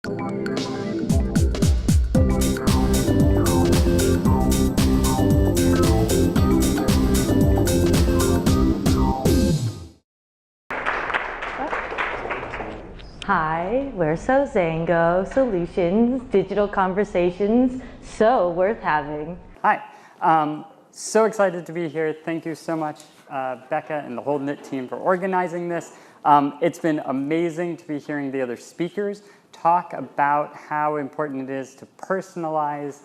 Hi, we're SoZango Solutions, digital conversations so worth having. Hi, so excited to be here. Thank you so much, Becca and the whole KNIT team for organizing this. It's been amazing to be hearing the other speakers talk about how important it is to personalize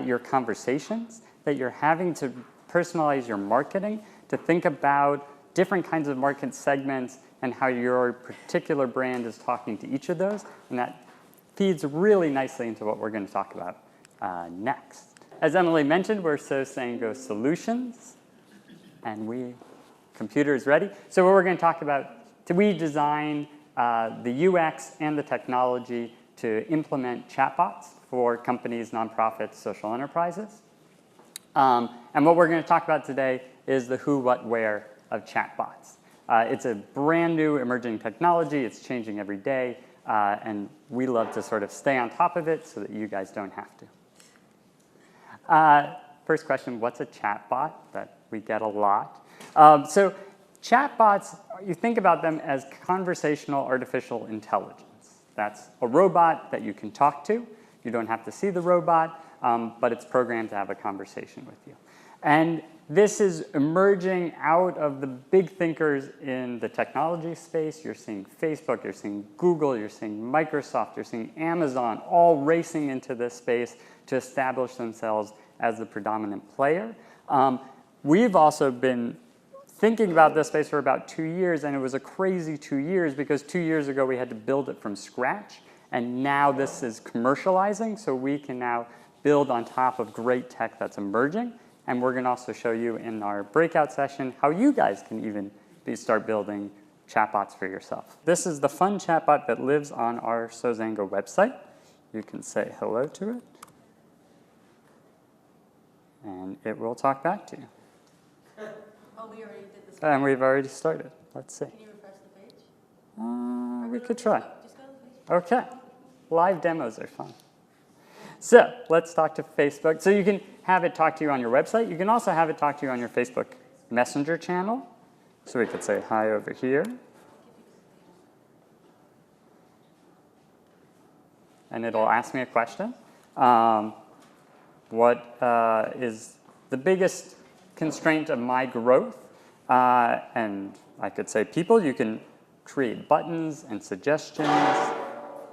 your conversations, that you're having to personalize your marketing, to think about different kinds of market segments and how your particular brand is talking to each of those. And that feeds really nicely into what we're going to talk about next. As Emily mentioned, we're SoZango Solutions, and computer is ready. So what we're going to talk about, we design the UX and the technology to implement chatbots for companies, nonprofits, social enterprises. And what we're going to talk about today is the who, what, where of chatbots. It's a brand new emerging technology. It's changing every day, and we love to sort of stay on top of it so that you guys don't have to. First question, what's a chatbot? That we get a lot. So chatbots, you think about them as conversational artificial intelligence. That's a robot that you can talk to. You don't have to see the robot, but it's programmed to have a conversation with you. And this is emerging out of the big thinkers in the technology space. You're seeing Facebook, you're seeing Google, you're seeing Microsoft, you're seeing Amazon all racing into this space to establish themselves as the predominant player. We've also been thinking about this space for about 2 years, and it was a crazy 2 years because 2 years ago we had to build it from scratch, and now this is commercializing, so we can now build on top of great tech that's emerging. And we're going to also show you in our breakout session how you guys can even start building chatbots for yourself. This is the fun chatbot that lives on our SoZango website. You can say hello to it, and it will talk back to you. Oh, we already did this. And we've already started. Let's see. Can you refresh the page? We could try. Just go to the page. Okay. Live demos are fun. So let's talk to Facebook. So you can have it talk to you on your website. You can also have it talk to you on your Facebook Messenger channel. So we could say hi over here. And it'll ask me a question. What is the biggest constraint of my growth? And I could say people. You can create buttons and suggestions.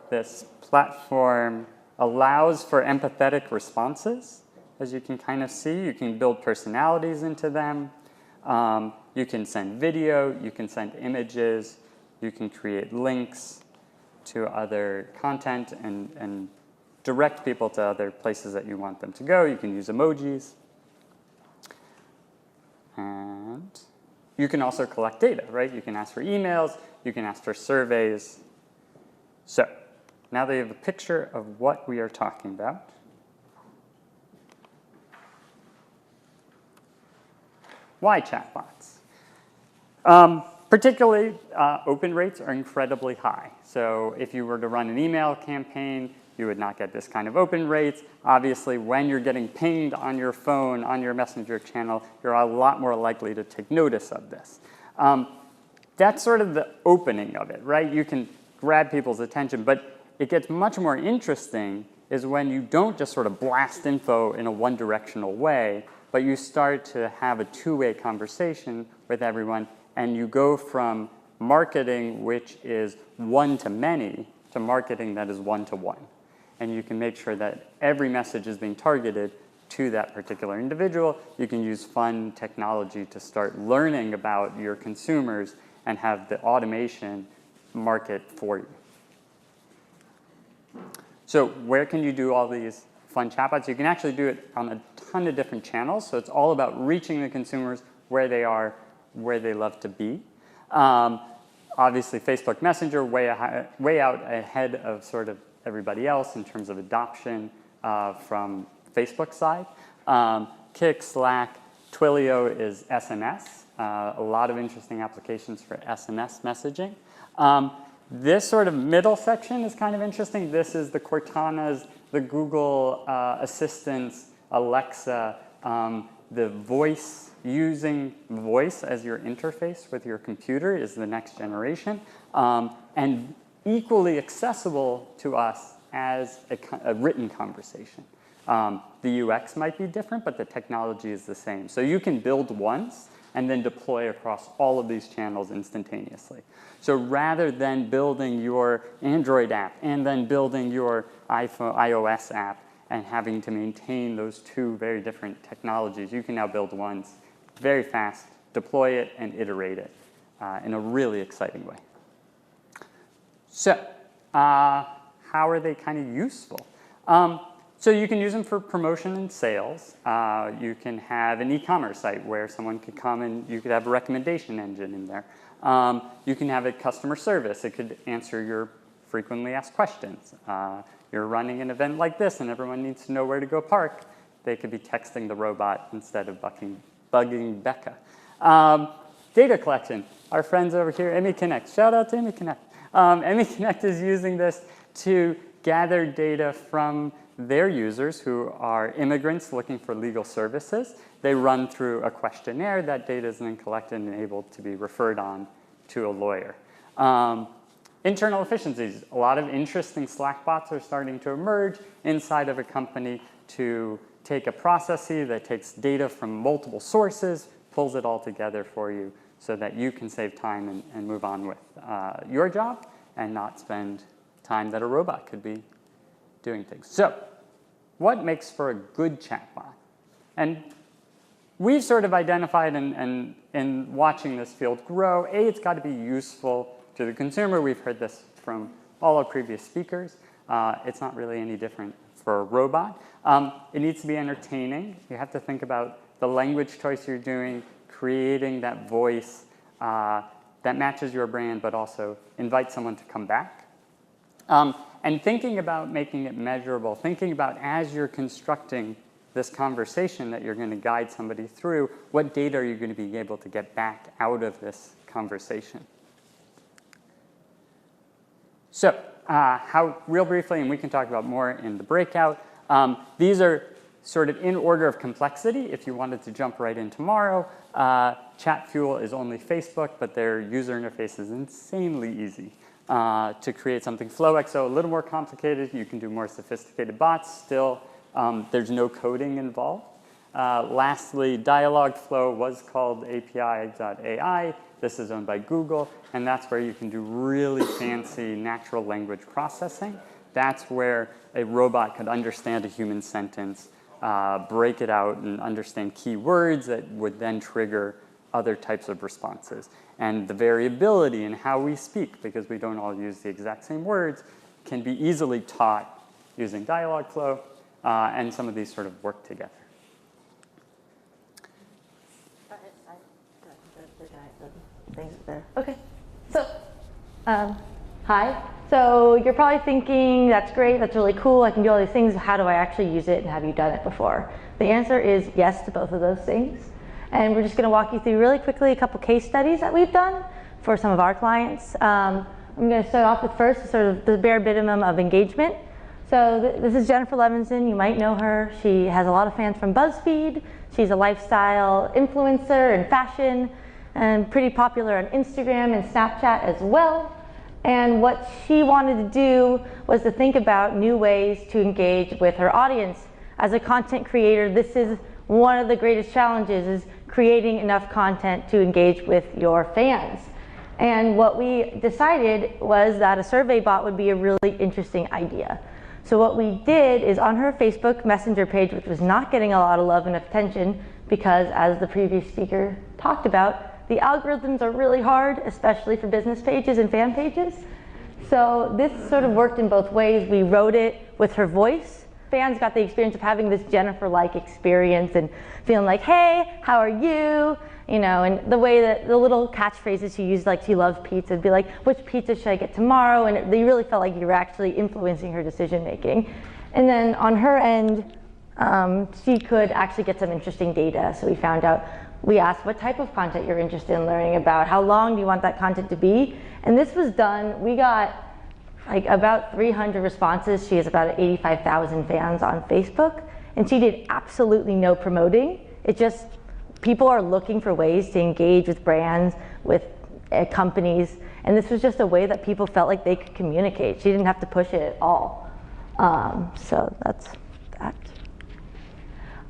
This platform allows for empathetic responses. As you can kind of see, you can build personalities into them. You can send video, you can send images, you can create links to other content and direct people to other places that you want them to go. You can use emojis. And you can also collect data, right? You can ask for emails, you can ask for surveys. So now that you have a picture of what we are talking about, why chatbots? Particularly, open rates are incredibly high. So if you were to run an email campaign, you would not get this kind of open rates. Obviously, when you're getting pinged on your phone, on your Messenger channel, you're a lot more likely to take notice of this. That's sort of the opening of it, right? You can grab people's attention, but it gets much more interesting is when you don't just sort of blast info in a one-directional way, but you start to have a two-way conversation with everyone, and you go from marketing, which is one-to-many, to marketing that is one-to-one. And you can make sure that every message is being targeted to that particular individual. You can use fun technology to start learning about your consumers and have the automation market for you. So where can you do all these fun chatbots? You can actually do it on a ton of different channels. So it's all about reaching the consumers where they are, where they love to be. Obviously, Facebook Messenger way out ahead of sort of everybody else in terms of adoption from Facebook side. Kik, Slack, Twilio is SMS. A lot of interesting applications for SMS messaging. This sort of middle section is kind of interesting. This is the Cortanas, the Google Assistants, Alexa, the voice, using voice as your interface with your computer is the next generation, and equally accessible to us as a written conversation. The UX might be different, but the technology is the same. So you can build once and then deploy across all of these channels instantaneously. So rather than building your Android app and then building your iOS app and having to maintain those two very different technologies, you can now build once very fast, deploy it, and iterate it in a really exciting way. So how are they kind of useful? So you can use them for promotion and sales. You can have an e-commerce site where someone could come and you could have a recommendation engine in there. You can have a customer service. It could answer your frequently asked questions. You're running an event like this and everyone needs to know where to go park. They could be texting the robot instead of bugging Becca. Data collection. Our friends over here, Emmy Connect. Shout out to Emmy Connect. Emmy Connect is using this to gather data from their users who are immigrants looking for legal services. They run through a questionnaire. That data is then collected and able to be referred on to a lawyer. Internal efficiencies. A lot of interesting Slack bots are starting to emerge inside of a company to take a processes that takes data from multiple sources, pulls it all together for you so that you can save time and move on with your job and not spend time that a robot could be doing things. So what makes for a good chatbot? And we've sort of identified in watching this field grow, A, it's got to be useful to the consumer. We've heard this from all our previous speakers. It's not really any different for a robot. It needs to be entertaining. You have to think about the language choice you're doing, creating that voice that matches your brand, but also invite someone to come back. And thinking about making it measurable, thinking about as you're constructing this conversation that you're going to guide somebody through, what data are you going to be able to get back out of this conversation? So real briefly, and we can talk about more in the breakout, these are sort of in order of complexity. If you wanted to jump right in tomorrow, ChatFuel is only Facebook, but their user interface is insanely easy to create something. FlowXO, a little more complicated. You can do more sophisticated bots. Still, there's no coding involved. Lastly, Dialogflow was called API.ai. This is owned by Google, and that's where you can do really fancy natural language processing. That's where a robot could understand a human sentence, break it out, and understand keywords that would then trigger other types of responses. And the variability in how we speak, because we don't all use the exact same words, can be easily taught using Dialogflow, and some of these sort of work together. Things there. Okay. So, hi. So you're probably thinking, that's great, that's really cool, I can do all these things. How do I actually use it, and have you done it before? The answer is yes to both of those things. And we're just going to walk you through really quickly a couple case studies that we've done for some of our clients. I'm going to start off with first sort of the bare minimum of engagement. So this is Jennifer Levinson. You might know her. She has a lot of fans from BuzzFeed. She's a lifestyle influencer in fashion and pretty popular on Instagram and Snapchat as well. And what she wanted to do was to think about new ways to engage with her audience. As a content creator, this is one of the greatest challenges, is creating enough content to engage with your fans. And what we decided was that a survey bot would be a really interesting idea. So what we did is on her Facebook Messenger page, which was not getting a lot of love and attention because, as the previous speaker talked about, the algorithms are really hard, especially for business pages and fan pages. So this sort of worked in both ways. We wrote it with her voice. Fans got the experience of having this Jennifer-like experience and feeling like, hey, how are you? You know, and the way that the little catchphrases she used, like she loves pizza, would be like, which pizza should I get tomorrow? And they really felt like you were actually influencing her decision making. And then on her end, she could actually get some interesting data. So we found out we asked what type of content you're interested in learning about, how long do you want that content to be, and this was done, we got like about 300 responses. She has about 85,000 fans on Facebook, and she did absolutely no promoting. It just, people are looking for ways to engage with brands, with companies, and this was just a way that people felt like they could communicate. She didn't have to push it at all. So that's that.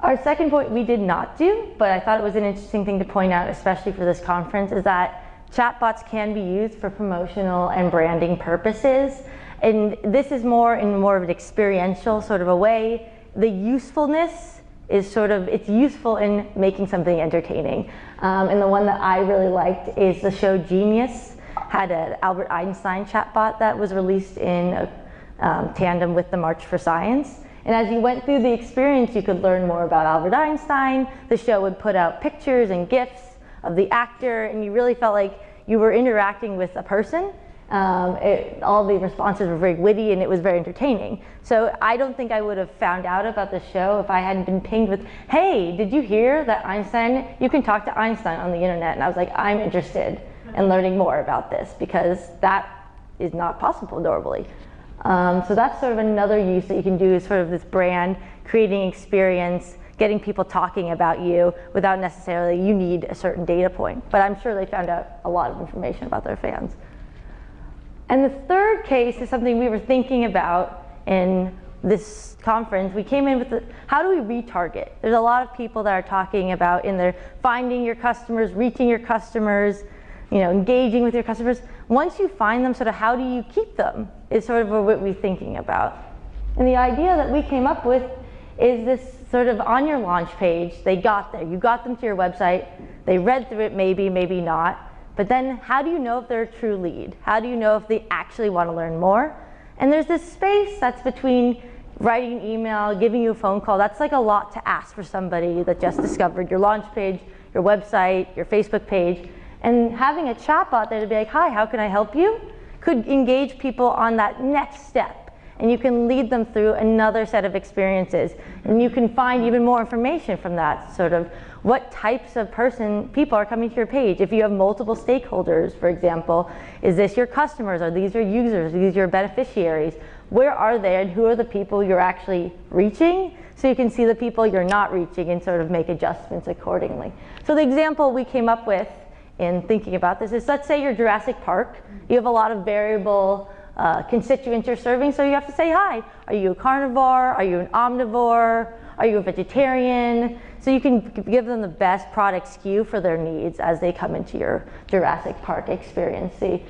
Our second point we did not do, but I thought it was an interesting thing to point out, especially for this conference, is that chatbots can be used for promotional and branding purposes. And this is more in more of an experiential sort of a way. The usefulness is sort of, it's useful in making something entertaining. And the one that I really liked is the show Genius, had an Albert Einstein chatbot that was released in tandem with the March for Science. And as you went through the experience, you could learn more about Albert Einstein. The show would put out pictures and GIFs of the actor, and you really felt like you were interacting with a person. All the responses were very witty, and it was very entertaining. So I don't think I would have found out about the show if I hadn't been pinged with, hey, did you hear that Einstein, you can talk to Einstein on the internet? And I was like, I'm interested in learning more about this, because that is not possible normally. So that's sort of another use that you can do, is sort of this brand, creating experience, getting people talking about you without necessarily you need a certain data point. But I'm sure they found out a lot of information about their fans. And the third case is something we were thinking about in this conference. We came in with how do we retarget? There's a lot of people that are talking about in their finding your customers, reaching your customers, engaging with your customers. Once you find them, sort of how do you keep them is sort of what we're thinking about. And the idea that we came up with is this sort of on your launch page, they got there, you got them to your website, they read through it, maybe not, but then how do you know if they're a true lead? How do you know if they actually want to learn more? And there's this space that's between writing an email, giving you a phone call. That's like a lot to ask for somebody that just discovered your launch page, your website, your Facebook page. And having a chatbot there to be like, hi, how can I help you? Could engage people on that next step. And you can lead them through another set of experiences. And you can find even more information from that, sort of what types of people are coming to your page. If you have multiple stakeholders, for example, is this your customers? Are these your users? Are these your beneficiaries? Where are they, and who are the people you're actually reaching? So you can see the people you're not reaching and sort of make adjustments accordingly. So the example we came up with in thinking about this is, let's say you're Jurassic Park. You have a lot of variable constituents you're serving, so you have to say, hi, are you a carnivore? Are you an omnivore? Are you a vegetarian? So you can give them the best product SKU for their needs as they come into your Jurassic Park experience. See,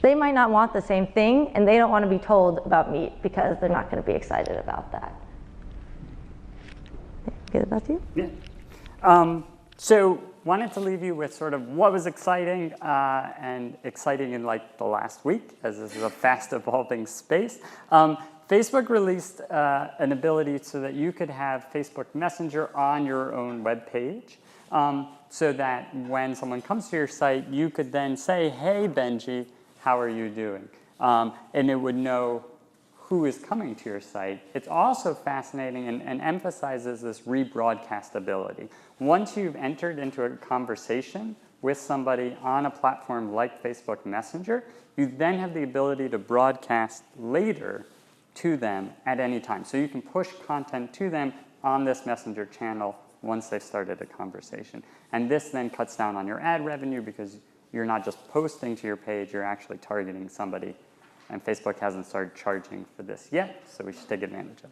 they might not want the same thing, and they don't want to be told about meat because they're not going to be excited about that. Get it back to you? Yeah. So wanted to leave you with sort of what was exciting and exciting in like the last week, as this is a fast evolving space. Facebook released an ability so that you could have Facebook Messenger on your own web page, so that when someone comes to your site, you could then say, hey, Benji, how are you doing? And it would know who is coming to your site. It's also fascinating and emphasizes this rebroadcast ability. Once you've entered into a conversation with somebody on a platform like Facebook Messenger, you then have the ability to broadcast later to them at any time. So you can push content to them on this Messenger channel once they've started a conversation. And this then cuts down on your ad revenue because you're not just posting to your page, you're actually targeting somebody. And Facebook hasn't started charging for this yet, so we should take advantage of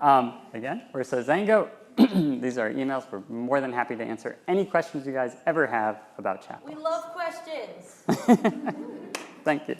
it. Again, we're SoZango. These are emails. We're more than happy to answer any questions you guys ever have about chatbots. We love questions. Thank you.